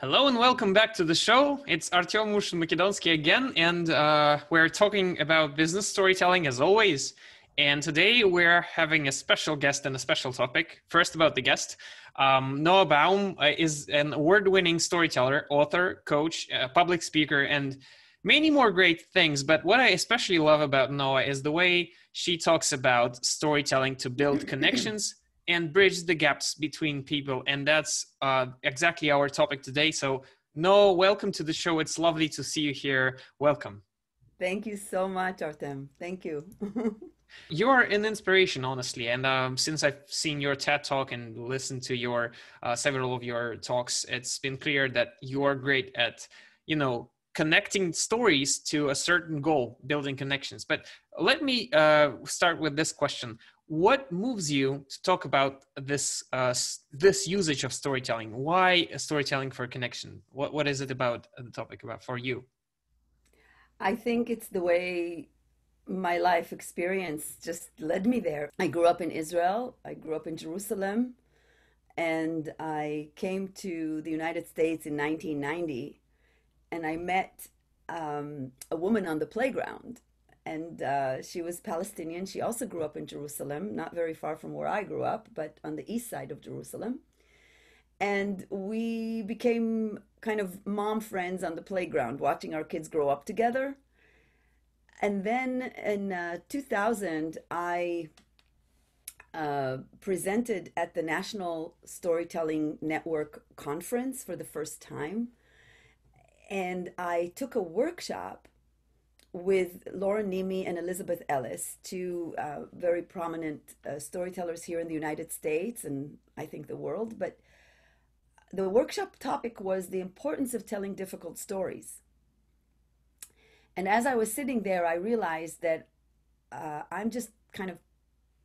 Hello and welcome back to the show. It's Mushin-Makedonskiy again, and we're talking about business storytelling as always. And today we're having a special guest and a special topic. First, about the guest. Noa Baum is an award-winning storyteller, author, coach, public speaker, and many more great things. But what I especially love about Noa is the way she talks about storytelling to build connections and bridge the gaps between people. And that's exactly our topic today. So, Noa, welcome to the show. It's lovely to see you here. Welcome. Thank you so much, Artem. Thank you. You're an inspiration, honestly. And since I've seen your TED Talk and listened to your several of your talks, it's been clear that you are great at, connecting stories to a certain goal, building connections. But let me start with this question. What moves you to talk about this usage of storytelling? Why storytelling for connection? What is it about the topic about for you? I think it's the way my life experience just led me there. I grew up in Israel, I grew up in Jerusalem, and I came to the United States in 1990, and I met a woman on the playground. And she was Palestinian. She also grew up in Jerusalem, not very far from where I grew up, but on the east side of Jerusalem. And we became kind of mom friends on the playground, watching our kids grow up together. And then in 2000, I presented at the National Storytelling Network conference for the first time. And I took a workshop with Lauren Nimi and Elizabeth Ellis, two very prominent storytellers here in the United States and I think the world. But the workshop topic was the importance of telling difficult stories. And as I was sitting there, I realized that I'm just kind of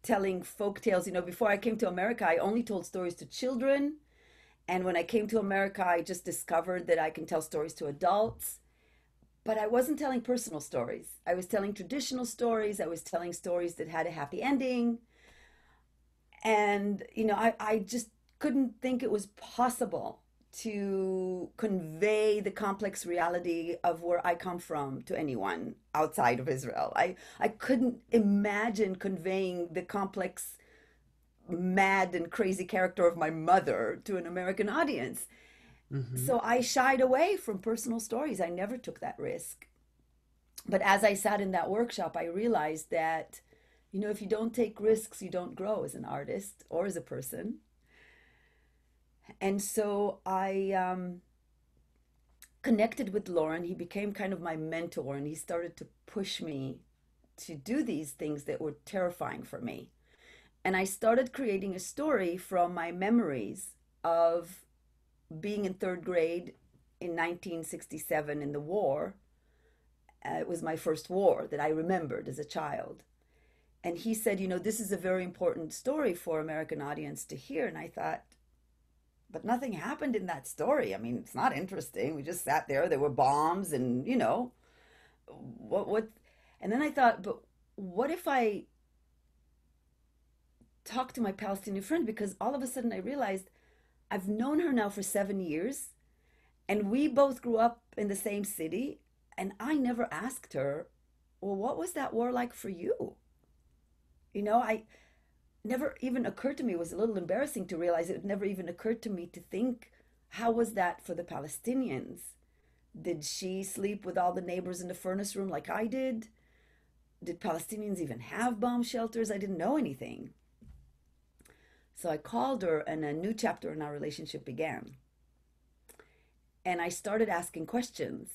telling folk tales. Before I came to America, I only told stories to children. And when I came to America, I just discovered that I can tell stories to adults. But I wasn't telling personal stories. I was telling traditional stories. I was telling stories that had a happy ending. And, I just couldn't think it was possible to convey the complex reality of where I come from to anyone outside of Israel. I couldn't imagine conveying the complex, mad, and crazy character of my mother to an American audience. Mm-hmm. So I shied away from personal stories. I never took that risk. But as I sat in that workshop, I realized that, if you don't take risks, you don't grow as an artist or as a person. And so I connected with Lauren. He became kind of my mentor, and he started to push me to do these things that were terrifying for me. And I started creating a story from my memories of being in third grade in 1967 in the war. It was my first war that I remembered as a child. And he said, this is a very important story for American audience to hear. And I thought, but nothing happened in that story. I mean, it's not interesting. We just sat there. There were bombs, and what? And then I thought, but what if I talk to my Palestinian friend? Because all of a sudden I realized I've known her now for 7 years, and we both grew up in the same city. And I never asked her, well, what was that war like for you? I never even occurred to me. It was a little embarrassing to realize it never even occurred to me to think, how was that for the Palestinians? Did she sleep with all the neighbors in the furnace room like I did? Did Palestinians even have bomb shelters? I didn't know anything. So I called her, and a new chapter in our relationship began. And I started asking questions,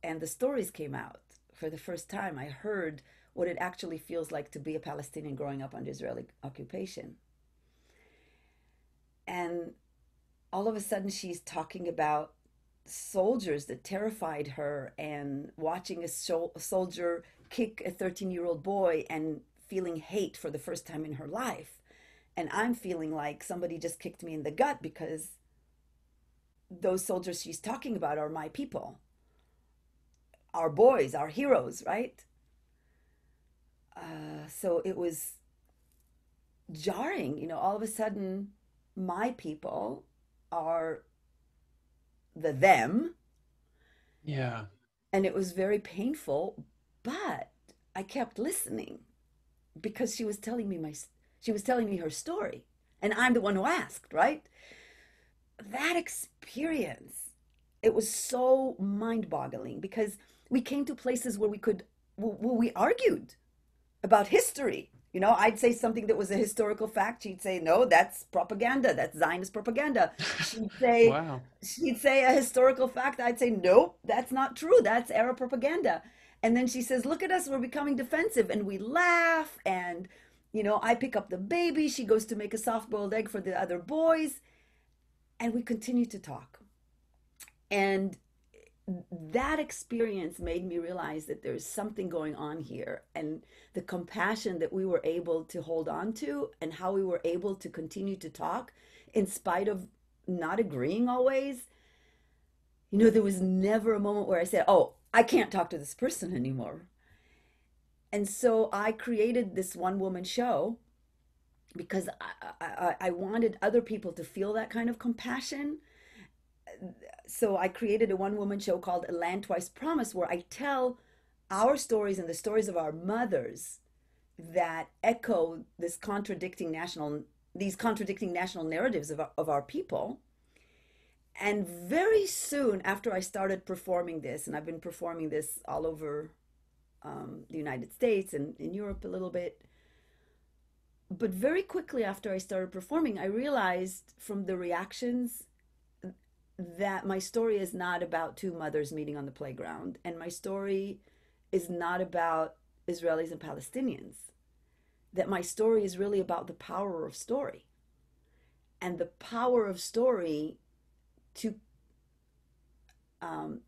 and the stories came out. For the first time, I heard what it actually feels like to be a Palestinian growing up under Israeli occupation. And all of a sudden, she's talking about soldiers that terrified her, and watching a soldier kick a 13-year-old boy and feeling hate for the first time in her life. And I'm feeling like somebody just kicked me in the gut, because those soldiers she's talking about are my people, our boys, our heroes, right? So it was jarring. All of a sudden, my people are the them, Yeah. and it was very painful, but I kept listening because she was telling me her story, and I'm the one who asked, right? That experience, it was so mind-boggling because we came to places where we argued about history. I'd say something that was a historical fact. She'd say, no, that's propaganda. That's Zionist propaganda. She'd say, Wow. she'd say a historical fact. I'd say, nope, that's not true. That's Arab propaganda. And then she says, look at us, we're becoming defensive. And we laugh. And, I pick up the baby. She goes to make a soft boiled egg for the other boys. And we continue to talk. And that experience made me realize that there's something going on here, and the compassion that we were able to hold on to and how we were able to continue to talk in spite of not agreeing always. There was never a moment where I said, oh, I can't talk to this person anymore. And so I created this one woman show because I wanted other people to feel that kind of compassion. So I created a one woman show called A Land Twice Promised, where I tell our stories and the stories of our mothers that echo these contradicting national narratives of our people. And very soon after I started performing this, and I've been performing this all over the United States and in Europe a little bit, but very quickly after I started performing, I realized from the reactions that my story is not about two mothers meeting on the playground, and my story is not about Israelis and Palestinians. That my story is really about the power of story, and the power of story to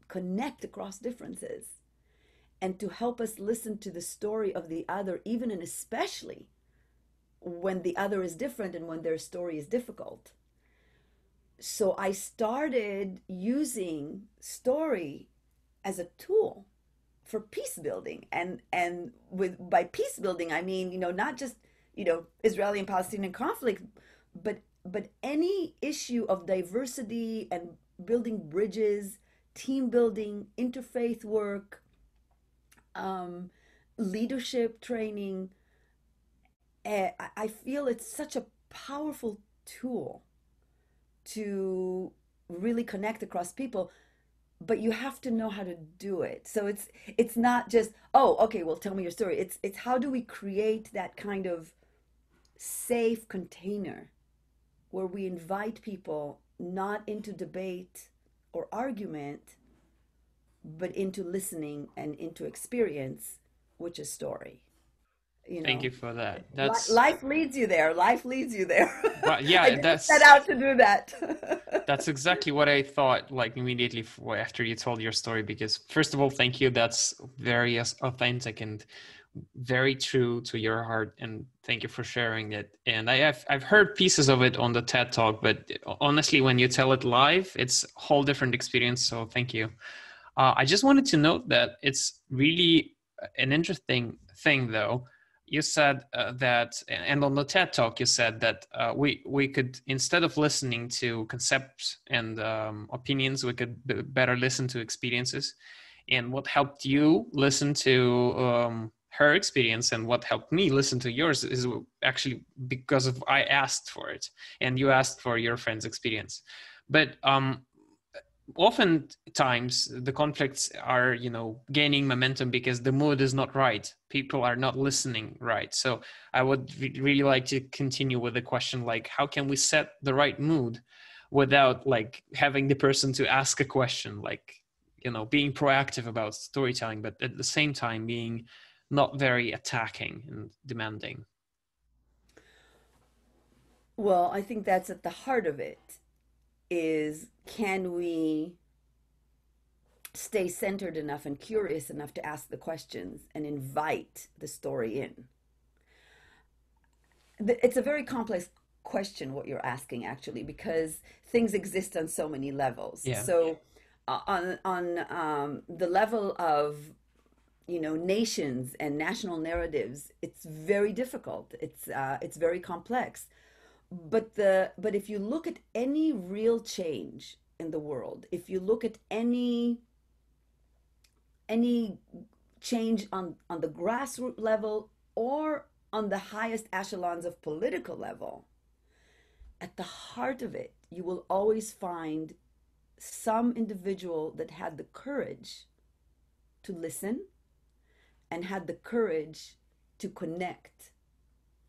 connect across differences and to help us listen to the story of the other, even and especially when the other is different and when their story is difficult. So I started using story as a tool for peace building, and with by peace building I mean, not just, Israeli and Palestinian conflict, but any issue of diversity and building bridges, team building, interfaith work, leadership training. I feel it's such a powerful tool to really connect across people, but you have to know how to do it. So it's not just, oh, okay, well, tell me your story. It's how do we create that kind of safe container where we invite people not into debate or argument, but into listening and into experience, which is story. you Thank know you for that. That's Life leads you there. Life leads you there. well, I yeah, didn't set out to do that's that. exactly what I thought, like immediately after you told your story. Because first of all, thank you. That's very authentic and very true to your heart, and thank you for sharing it. And I've heard pieces of it on the TED Talk, but honestly, when you tell it live, it's a whole different experience. So thank you. I just wanted to note that it's really an interesting thing, though. You said that, and on the TED Talk, you said that we could, instead of listening to concepts and opinions, we could better listen to experiences. And what helped you listen to her experience and what helped me listen to yours is actually because of I asked for it, and you asked for your friend's experience. But oftentimes the conflicts are, gaining momentum because the mood is not right, people are not listening right. So I would really like to continue with the question, like, how can we set the right mood without like having the person to ask a question, like, being proactive about storytelling, but at the same time being not very attacking and demanding. Well, I think that's at the heart of it, is can we stay centered enough and curious enough to ask the questions and invite the story in? It's a very complex question what you're asking, actually, because things exist on so many levels. Yeah. So on the level of, nations and national narratives, it's very difficult. It's very complex. But if you look at any real change in the world, if you look at any change on the grassroots level or on the highest echelons of political level, at the heart of it, you will always find some individual that had the courage to listen and had the courage to connect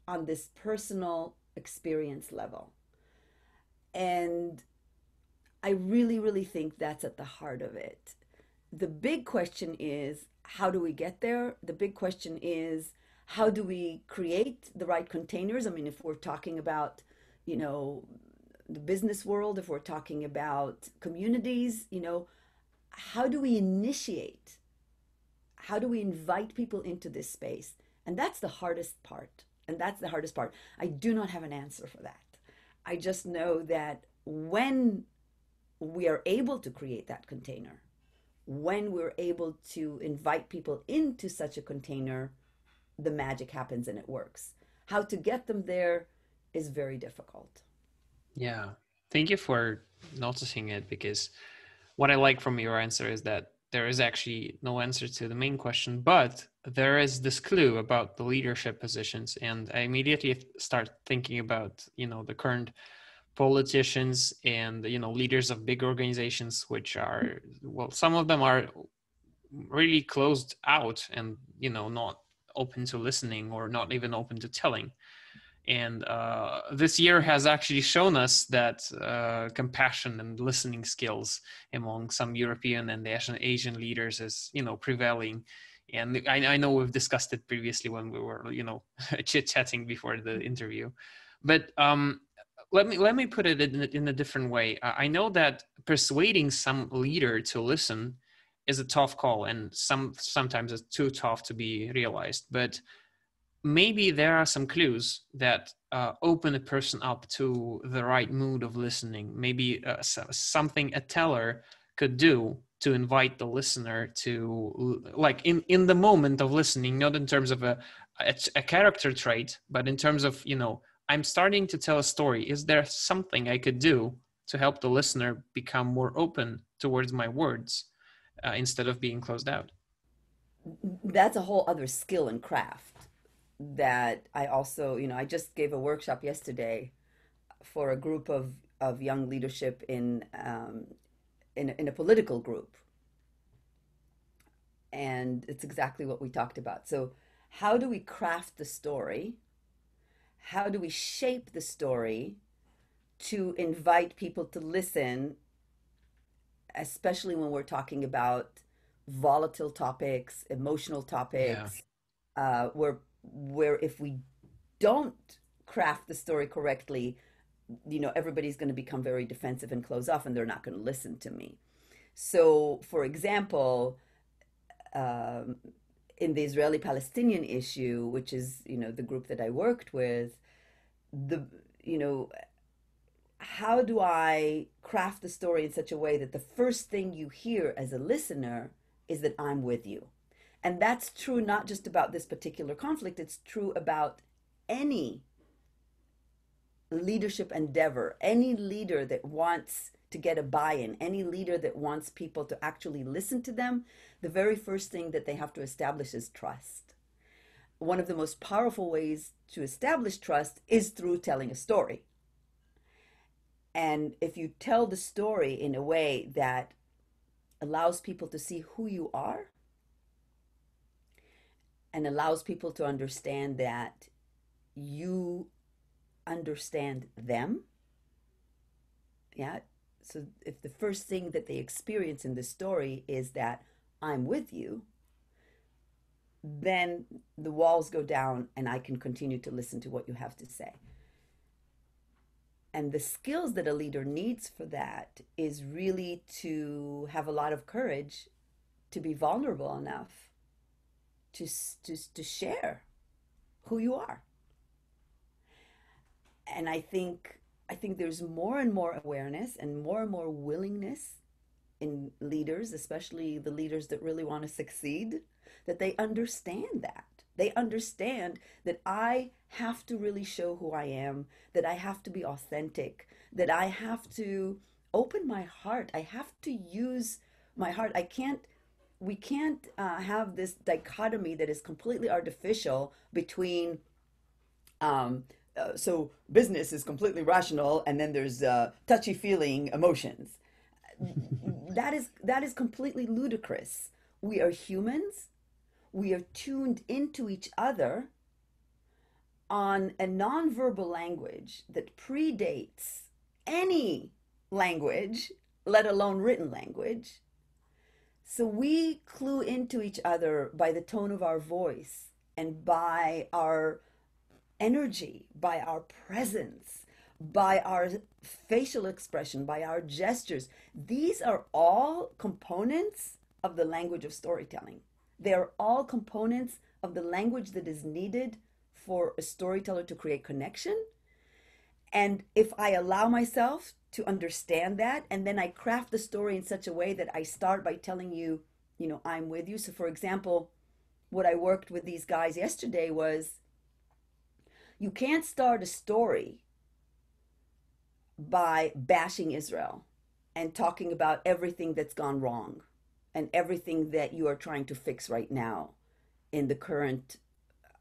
on this personal experience level. And I really, really think that's at the heart of it. The big question is, how do we get there? The big question is, how do we create the right containers? I mean, if we're talking about, you know, the business world, if we're talking about communities, how do we initiate? How do we invite people into this space? And that's the hardest part. And that's the hardest part. I do not have an answer for that. I just know that when we are able to create that container, when we're able to invite people into such a container, the magic happens and it works. How to get them there is very difficult. Yeah. Thank you for noticing it, because what I like from your answer is that there is actually no answer to the main question, but there is this clue about the leadership positions. And I immediately start thinking about, the current politicians and, leaders of big organizations, which are, well, some of them are really closed out and, not open to listening or not even open to telling. And this year has actually shown us that compassion and listening skills among some European and Asian leaders is, prevailing. And I know we've discussed it previously when we were, chit-chatting before the interview. But let me put it in a different way. I know that persuading some leader to listen is a tough call, and sometimes it's too tough to be realized. But maybe there are some clues that open a person up to the right mood of listening. Maybe something a teller could do to invite the listener to, like, in the moment of listening, not in terms of a character trait, but in terms of, I'm starting to tell a story. Is there something I could do to help the listener become more open towards my words instead of being closed out? That's a whole other skill and craft that I also, I just gave a workshop yesterday for a group of young leadership in a political group. And it's exactly what we talked about. So, how do we craft the story? How do we shape the story to invite people to listen, especially when we're talking about volatile topics, emotional Yeah. topics, where if we don't craft the story correctly, everybody's going to become very defensive and close off, and they're not going to listen to me. So, for example, um, in the Israeli Palestinian issue, which is the group that I worked with, the you know how do I craft the story in such a way that the first thing you hear as a listener is that I'm with you? And that's true not just about this particular conflict, it's true about any leadership endeavor, any leader that wants to get a buy-in, any leader that wants people to actually listen to them. The very first thing that they have to establish is trust. One of the most powerful ways to establish trust is through telling a story. And if you tell the story in a way that allows people to see who you are and allows people to understand that you understand them, yeah. So if the first thing that they experience in the story is that I'm with you, then the walls go down and I can continue to listen to what you have to say. And the skills that a leader needs for that is really to have a lot of courage, to be vulnerable enough to share who you are. And I think there's more and more awareness and more willingness in leaders, especially the leaders that really want to succeed, that they understand that. They understand that I have to really show who I am, that I have to be authentic, that I have to open my heart. I have to use my heart. We can't have this dichotomy that is completely artificial between, so business is completely rational and then there's touchy feeling emotions. That is completely ludicrous. We are humans. We are tuned into each other on a nonverbal language that predates any language, let alone written language. So we clue into each other by the tone of our voice and by our energy, by our presence, by our facial expression, by our gestures. These are all components of the language of storytelling. They are all components of the language that is needed for a storyteller to create connection. And if I allow myself to understand that, and then I craft the story in such a way that I start by telling you, I'm with you. So, for example, what I worked with these guys yesterday was, you can't start a story by bashing Israel and talking about everything that's gone wrong and everything that you are trying to fix right now in the current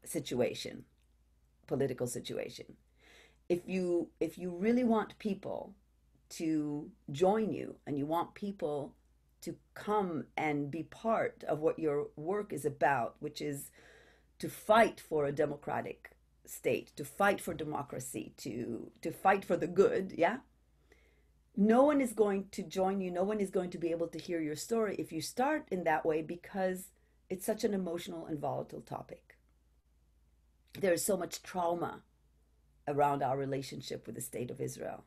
situation, political situation. If you really want people to join you and you want people to come and be part of what your work is about, which is to fight for a democratic state, to fight for democracy, to fight for the good, yeah? No one is going to join you. No one is going to be able to hear your story if you start in that way, because it's such an emotional and volatile topic. There is so much trauma around our relationship with the state of Israel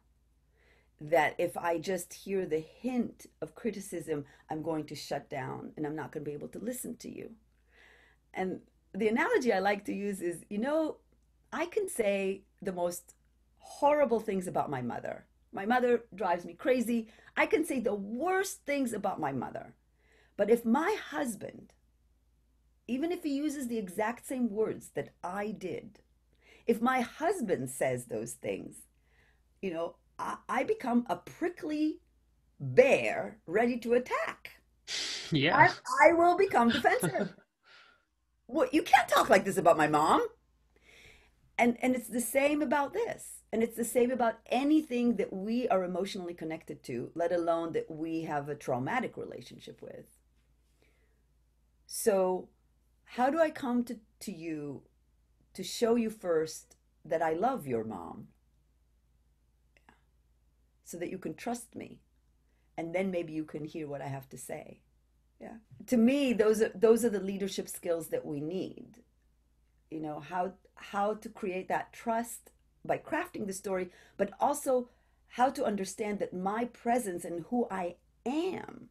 that if I just hear the hint of criticism, I'm going to shut down and I'm not going to be able to listen to you. And the analogy I like to use is, I can say the most horrible things about my mother. My mother drives me crazy. I can say the worst things about my mother. But if my husband, even if he uses the exact same words that I did, if my husband says those things, I become a prickly bear ready to attack. Yeah. I will become defensive. Well, you can't talk like this about my mom. And it's the same about this. And it's the same about anything that we are emotionally connected to, let alone that we have a traumatic relationship with. So how do I come to you to show you first that I love your mom, so that you can trust me, and then maybe you can hear what I have to say? Yeah. To me, those are the leadership skills that we need. How to create that trust by crafting the story, but also how to understand that my presence and who I am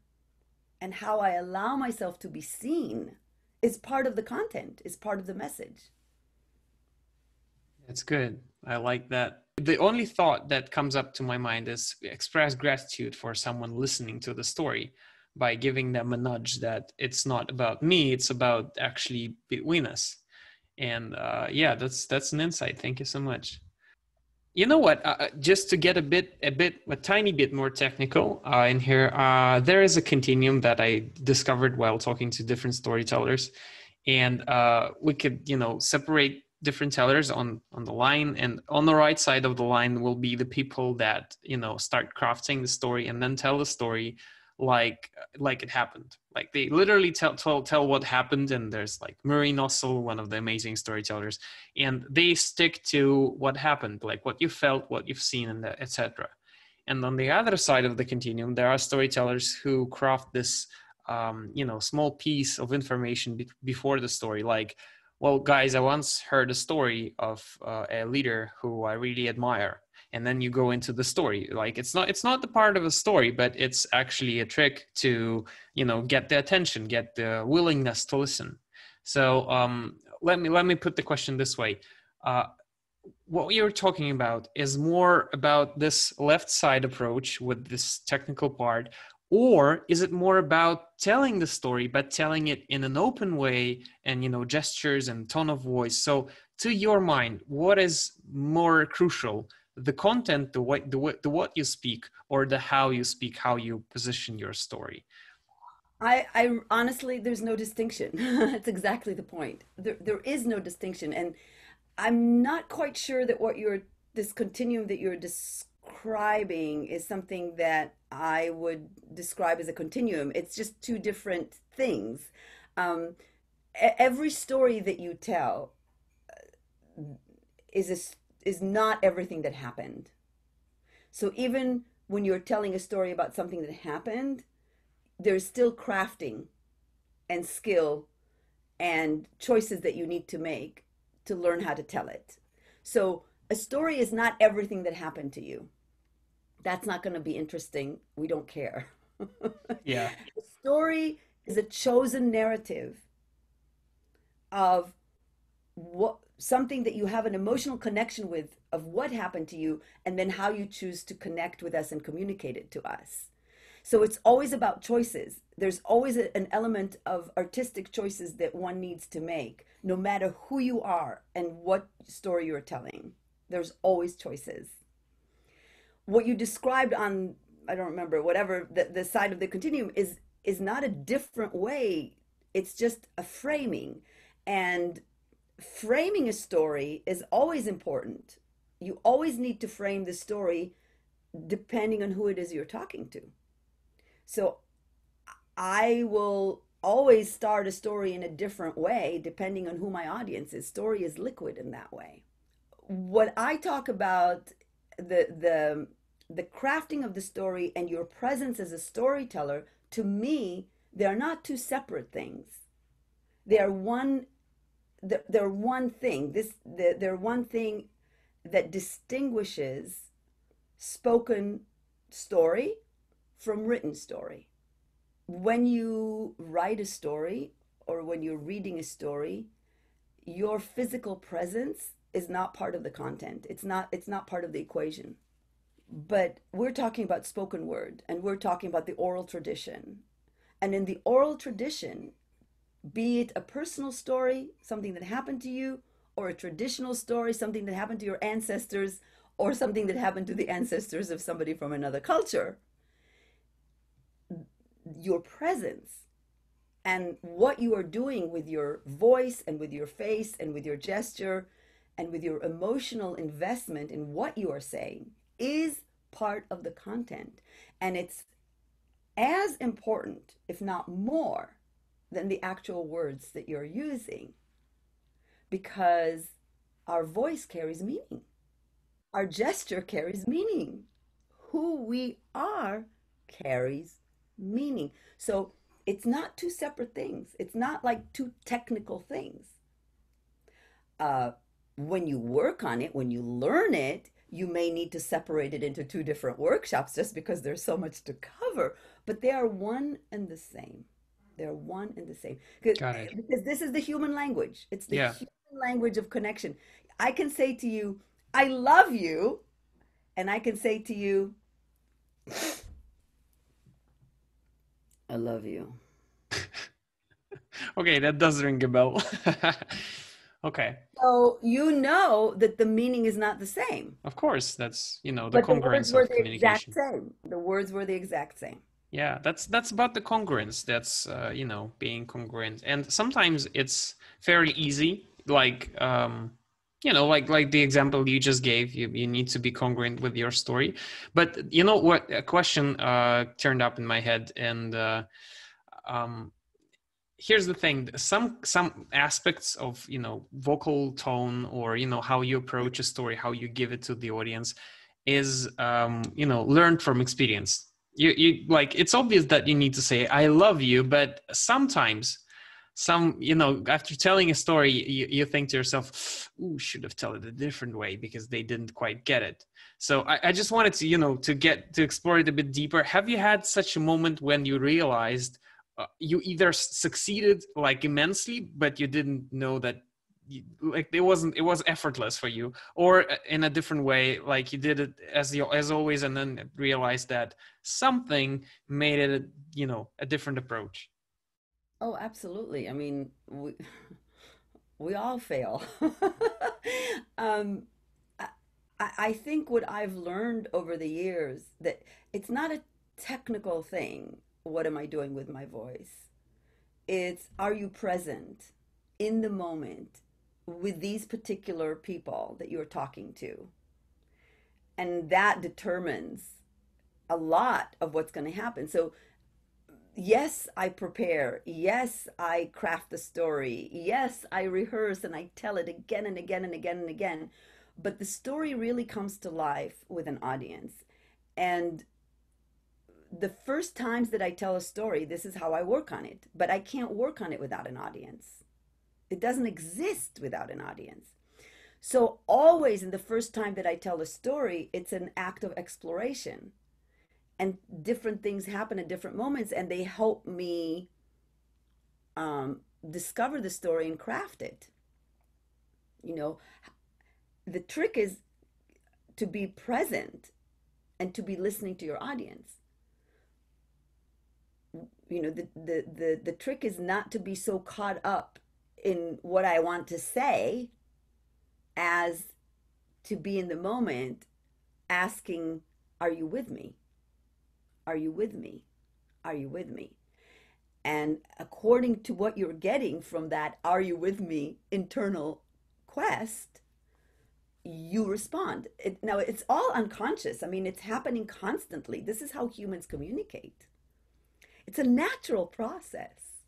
and how I allow myself to be seen is part of the content, is part of the message. That's good. I like that. The only thought that comes up to my mind is express gratitude for someone listening to the story by giving them a nudge that it's not about me, it's about actually between us. And that's an insight. Thank you so much. You know what? Just to get a tiny bit more technical in here, there is a continuum that I discovered while talking to different storytellers, and we could, separate different tellers on the line, and on the right side of the line will be the people that start crafting the story and then tell the story like it happened. Like they literally tell what happened. And there's like Murray Nossel, one of the amazing storytellers, and they stick to what happened, like what you felt, what you've seen, and etc. And on the other side of the continuum, there are storytellers who craft this small piece of information before the story, like, well, guys, I once heard a story of a leader who I really admire. And then you go into the story. Like it's not the part of a story, but it's actually a trick to, get the attention, get the willingness to listen. So let me put the question this way. What you're talking about is more about this left side approach with this technical part, or is it more about telling the story, but telling it in an open way and, gestures and tone of voice? So to your mind, what is more crucial, the content, the what you speak, or the how you speak, how you position your story? I honestly, there's no distinction. That's exactly the point. There is no distinction. And I'm not quite sure that this continuum that you're describing is something that I would describe as a continuum. It's just two different things. Um, every story that you tell is is not everything that happened. So even when you're telling a story about something that happened, there's still crafting and skill and choices that you need to make to learn how to tell it. So a story is not everything that happened to you. That's not going to be interesting. We don't care. Yeah. A story is a chosen narrative of what something that you have an emotional connection with of what happened to you and then how you choose to connect with us and communicate it to us. So it's always about choices. There's always an element of artistic choices that one needs to make, no matter who you are and what story you're telling. There's always choices. What you described on, I don't remember, whatever the side of the continuum is not a different way. It's just a framing. And framing a story is always important. You always need to frame the story depending on who it is you're talking to. So I will always start a story in a different way depending on who my audience is. Story is liquid in that way. What I talk about, the crafting of the story and your presence as a storyteller, to me, they are not two separate things. They are one. They're one thing. They're one thing that distinguishes spoken story from written story. When you write a story or when you're reading a story, your physical presence is not part of the content. It's not part of the equation. But we're talking about spoken word and we're talking about the oral tradition. And in the oral tradition, be it a personal story, something that happened to you, or a traditional story, something that happened to your ancestors, or something that happened to the ancestors of somebody from another culture, your presence and what you are doing with your voice and with your face and with your gesture and with your emotional investment in what you are saying is part of the content. And it's as important, if not more, than the actual words that you're using because our voice carries meaning. Our gesture carries meaning. Who we are carries meaning. So it's not two separate things. It's not like two technical things. Uh, when you work on it, when you learn it, you may need to separate it into two different workshops just because there's so much to cover, but they are one and the same. They're one and the same. Got it. Because this is the human language. It's the Yeah. human language of connection. I can say to you, I love you, and I can say to you, I love you. Okay, that does ring a bell. Okay. So you know that the meaning is not the same, Of course, that's, the but the words congruence were of the exact communication. same. The words were the exact same. Yeah, that's about the congruence. That's being congruent. And sometimes it's fairly easy, like like the example you just gave, you need to be congruent with your story. But you know what, a question turned up in my head, and um here's the thing, some aspects of vocal tone, or how you approach a story, how you give it to the audience, is learned from experience. You like, it's obvious that you need to say I love you, but sometimes after telling a story, you think to yourself, ooh, should have told it a different way because they didn't quite get it. So I just wanted to to explore it a bit deeper. Have you had such a moment when you realized you either succeeded like immensely, but you didn't know that like it was effortless for you, or in a different way, like you did it as always, and then realized that something made it a different approach? Oh, absolutely. I mean, we all fail. um, I think what I've learned over the years that it's not a technical thing. What am I doing with my voice? It's, are you present in the moment with these particular people that you're talking to? And that determines a lot of what's going to happen. So, yes, I prepare. Yes, I craft the story. Yes, I rehearse and I tell it again and again and again and again. But the story really comes to life with an audience. And the first times that I tell a story, this is how I work on it. But I can't work on it without an audience. It doesn't exist without an audience. So, always in the first time that I tell a story, it's an act of exploration. And different things happen at different moments, and they help me discover the story and craft it. You know, the trick is to be present and to be listening to your audience. You know, the trick is not to be so caught up in what I want to say as to be in the moment asking, are you with me? Are you with me? Are you with me? And according to what you're getting from that, are you with me internal quest, you respond. Now, it's all unconscious. I mean, it's happening constantly. This is how humans communicate. It's a natural process.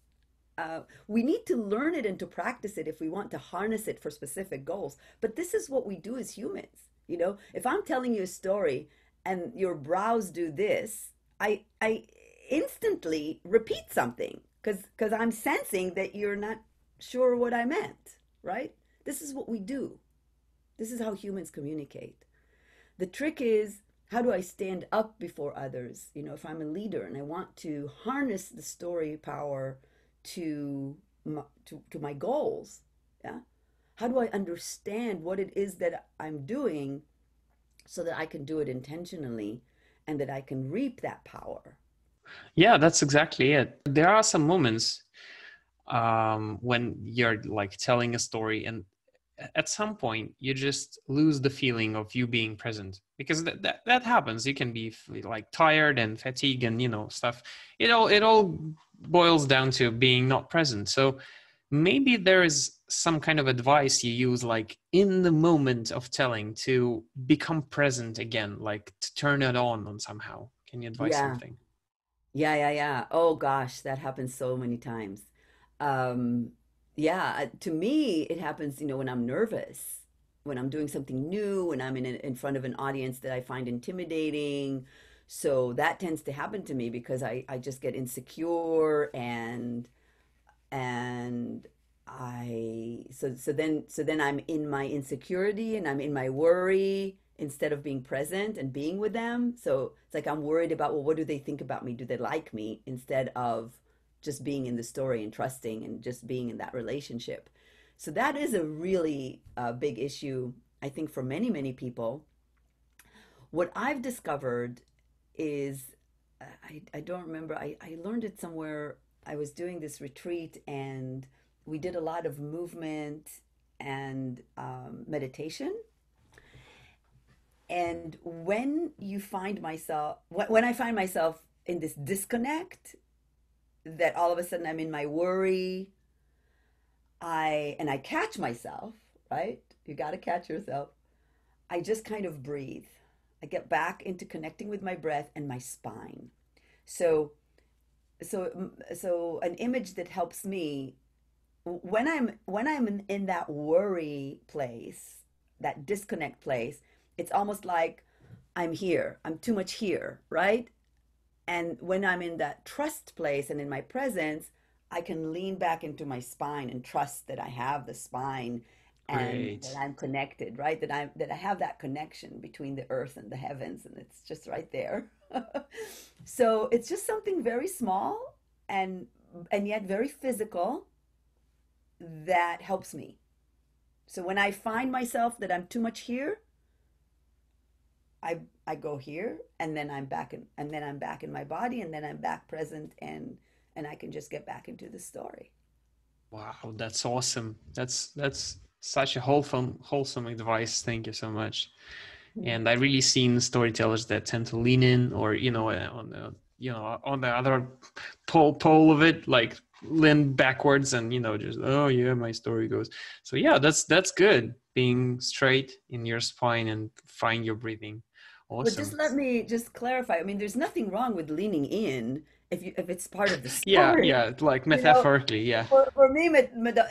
We need to learn it and to practice it if we want to harness it for specific goals. But this is what we do as humans. You know, if I'm telling you a story and your brows do this, I instantly repeat something because I'm sensing that you're not sure what I meant, right? This is what we do. This is how humans communicate. The trick is, how do I stand up before others? You know, if I'm a leader and I want to harness the story power to my goals, yeah? How do I understand what it is that I'm doing so that I can do it intentionally and that I can reap that power? Yeah, that's exactly it. There are some moments when you're like telling a story, and at some point you just lose the feeling of you being present, because that happens. You can be like tired and fatigued and stuff. It all boils down to being not present. So maybe there is some kind of advice you use, like in the moment of telling, to become present again, like to turn it on somehow. Can you advise Yeah. something? Yeah. Oh gosh, that happens so many times. Um, yeah, to me, it happens, when I'm nervous, when I'm doing something new, when I'm in front of an audience that I find intimidating. So that tends to happen to me because I just get insecure and so then I'm in my insecurity and I'm in my worry instead of being present and being with them. So it's like I'm worried about, well, what do they think about me? Do they like me? Instead of just being in the story and trusting and just being in that relationship. So that is a really big issue, I think, for many, many people. What I've discovered is, I don't remember, I learned it somewhere. I was doing this retreat and we did a lot of movement and meditation. And when I find myself in this disconnect, that all of a sudden I'm in my worry, I catch myself, right? You got to catch yourself. I just kind of breathe. I get back into connecting with my breath and my spine. So so an image that helps me when I'm in that worry place, that disconnect place, it's almost like I'm here. I'm too much here, right? And when I'm in that trust place and in my presence, I can lean back into my spine and trust that I have the spine and that Great. I'm connected, right? That I have that connection between the earth and the heavens, and it's just right there. So it's just something very small and yet very physical that helps me. So when I find myself that I'm too much here, I go here and then I'm back in my body and then I'm back present and I can just get back into the story. Wow, that's awesome. That's such a wholesome advice. Thank you so much. And I really seen storytellers that tend to lean in, or on the on the other pole of it, like lean backwards and just, oh yeah, my story goes. So yeah, that's good. Being straight in your spine and find your breathing. But just Awesome. let me just clarify. I mean, there's nothing wrong with leaning in if it's part of the Yeah, story. yeah, like You know, metaphorically, yeah, for me,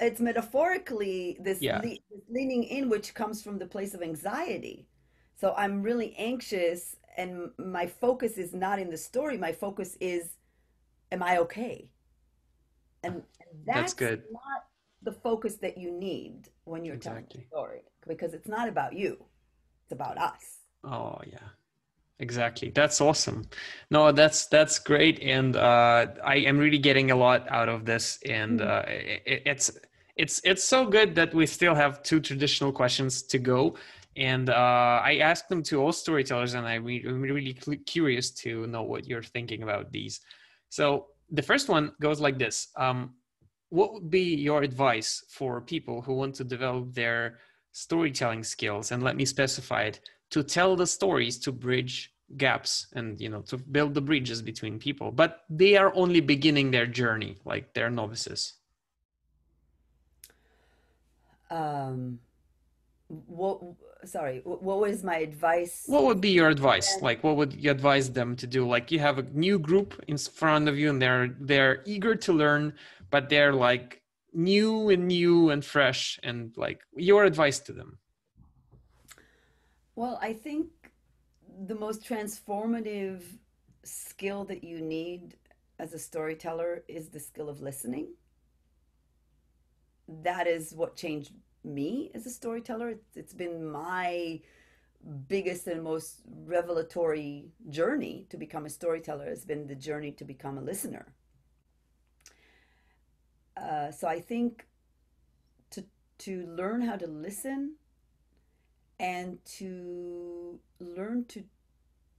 it's metaphorically yeah. this leaning in, which comes from the place of anxiety. So I'm really anxious, and my focus is not in the story. My focus is, am I okay? And That's that's good. not the focus that you need when you're telling a Exactly. story, because it's not about you. It's about us. Oh yeah. Exactly. That's awesome. No, that's great, and I am really getting a lot out of this, and Mhm. it's so good that we still have two traditional questions to go, and I asked them to all storytellers, and I'm really curious to know what you're thinking about these. So the first one goes like this: what would be your advice for people who want to develop their storytelling skills? And let me specify it: to tell the stories, to bridge gaps, and to build the bridges between people, but they are only beginning their journey, like they're novices. Um, what, sorry, what was my advice? What would be your advice? Like, what would you advise them to do? Like, you have a new group in front of you, and they're eager to learn, but they're like new and fresh, and like, your advice to them. Well, I think the most transformative skill that you need as a storyteller is the skill of listening. That is what changed me as a storyteller. It's been my biggest and most revelatory journey to become a storyteller, has been the journey to become a listener. So I think to learn how to listen and to learn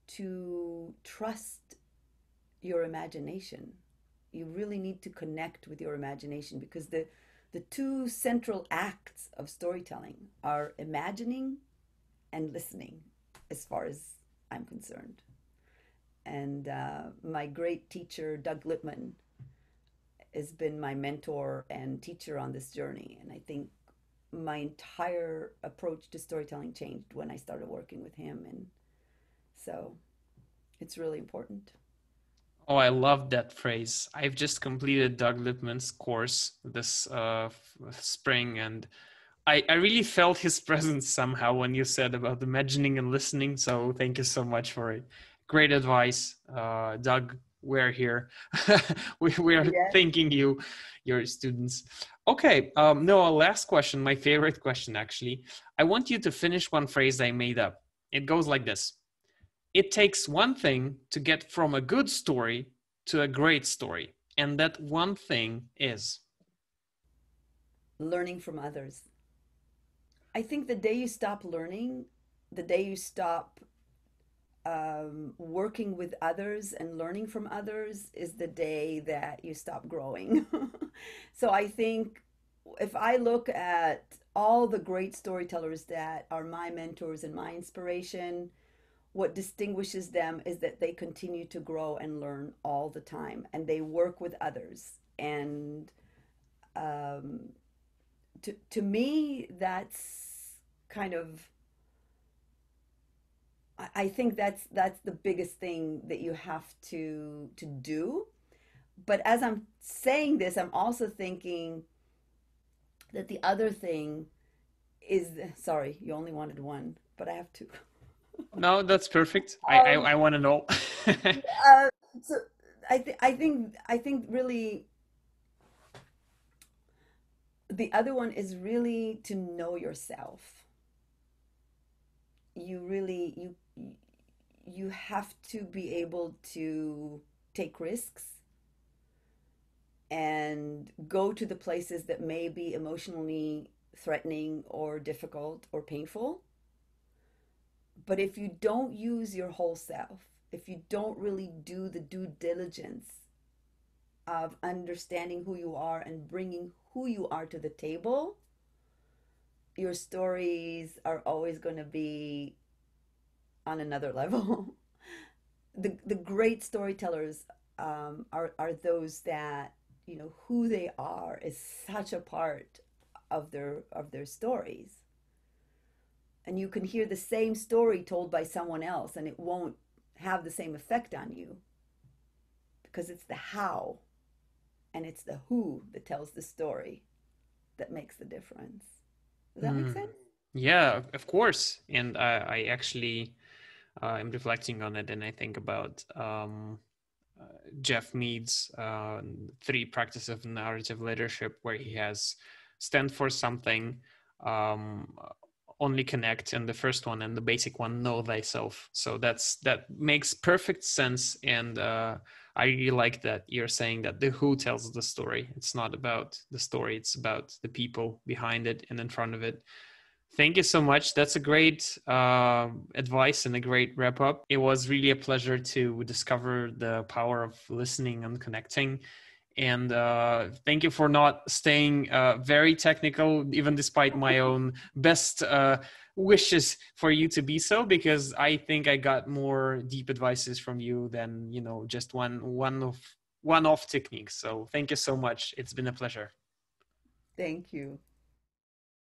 to trust your imagination. You really need to connect with your imagination, because the two central acts of storytelling are imagining and listening, as far as I'm concerned. And my great teacher, Doug Lippman, has been my mentor and teacher on this journey. And I think my entire approach to storytelling changed when I started working with him. And so it's really important. Oh, I love that phrase. I've just completed Doug Lippman's course this spring, and I really felt his presence somehow when you said about imagining and listening. So thank you so much for it. Great advice, Doug. We're here. We are Yeah. thanking you, your students. Okay, Noah, last question, my favorite question actually. I want you to finish one phrase I made up. It goes like this: it takes one thing to get from a good story to a great story, and that one thing is. Learning from others. I think the day you stop learning, the day you stop working with others and learning from others, is the day that you stop growing. So I think if I look at all the great storytellers that are my mentors and my inspiration, what distinguishes them is that they continue to grow and learn all the time, and they work with others. And um, to me, that's kind of, I think that's the biggest thing that you have to do. But as I'm saying this, I'm also thinking that the other thing is, sorry, you only wanted one, but I have two. No, that's perfect. Um, I want to know. uh, so I think really the other one is really to know yourself. You really you have to be able to take risks and go to the places that may be emotionally threatening or difficult or painful. But if you don't use your whole self, if you don't really do the due diligence of understanding who you are and bringing who you are to the table, your stories are always going to be on another level. The great storytellers are those that, you know, who they are is such a part of their stories. And you can hear the same story told by someone else and it won't have the same effect on you because it's the how and it's the who that tells the story that makes the difference. Does that make Mm. sense? Yeah, of course. And I actually am reflecting on it, and I think about uh, Jeff Mead's three practices of narrative leadership, where he has stand for something, um, only connect, and the first one and the basic one, know thyself. So that makes perfect sense, and I really like that you're saying that the who tells the story. It's not about the story; it's about the people behind it and in front of it. Thank you so much. That's a great advice and a great wrap up. It was really a pleasure to discover the power of listening and connecting. And thank you for not staying very technical, even despite my own best wishes for you to be so, because I think I got more deep advices from you than, you know, just one off techniques. So thank you so much. It's been a pleasure. Thank you.